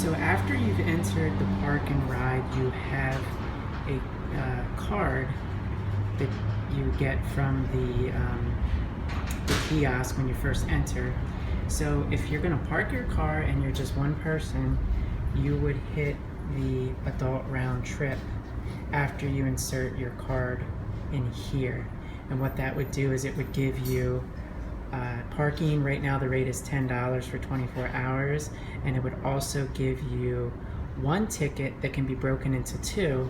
So after you've entered the park and ride, you have a card that you get from the kiosk when you first enter. So if you're going to park your car and you're just one person, you would hit the adult round trip after you insert your card in here. And what that would do is it would give you parking. Right now the rate is $10 for 24 hours, and it would also give you one ticket that can be broken into two,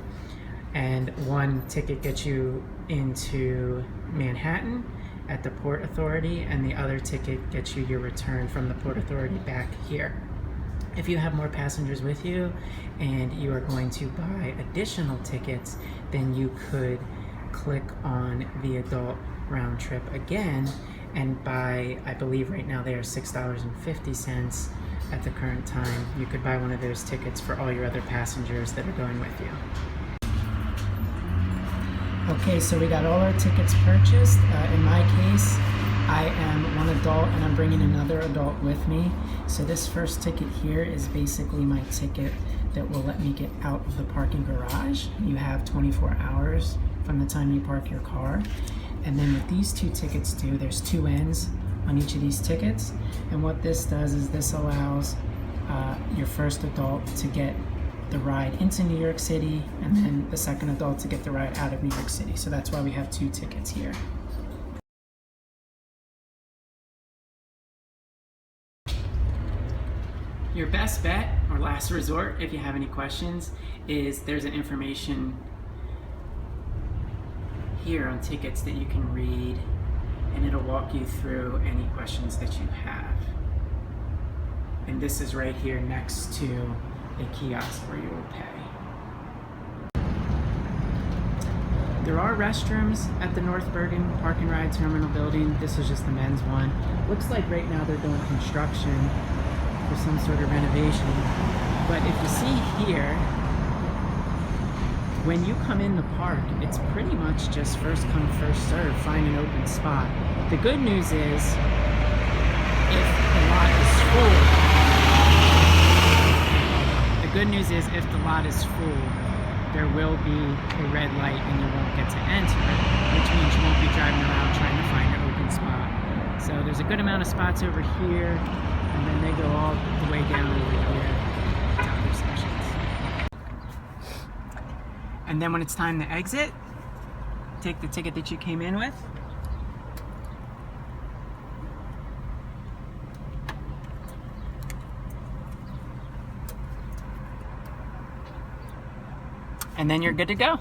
and one ticket gets you into Manhattan at the Port Authority, and the other ticket gets you your return from the Port Authority back here. If you have more passengers with you and you are going to buy additional tickets, then you could click on the adult round trip again and buy, I believe right now they are $6.50 at the current time. You could buy one of those tickets for all your other passengers that are going with you. Okay, so we got all our tickets purchased. In my case, I am one adult and I'm bringing another adult with me. So this first ticket here is basically my ticket that will let me get out of the parking garage. You have 24 hours from the time you park your car. And then what these two tickets do, there's two ends on each of these tickets. And what this does is this allows your first adult to get the ride into New York City, and then the second adult to get the ride out of New York City. So that's why we have two tickets here. Your best bet, or last resort, if you have any questions, is there's an information here on tickets that you can read, and it'll walk you through any questions that you have. And this is right here next to a kiosk where you will pay. There are restrooms at the North Bergen Park and Ride Terminal building. This is just the men's one. Looks like right now they're doing construction for some sort of renovation. But if you see here, when you come in the park, it's pretty much just first come, first serve, find an open spot. The good news is, if the lot is full, there will be a red light and you won't get to enter, which means you won't be driving around trying to find an open spot. So there's a good amount of spots over here, and then they go all the way down over here to other sections. And then when it's time to exit, take the ticket that you came in with, and then you're good to go.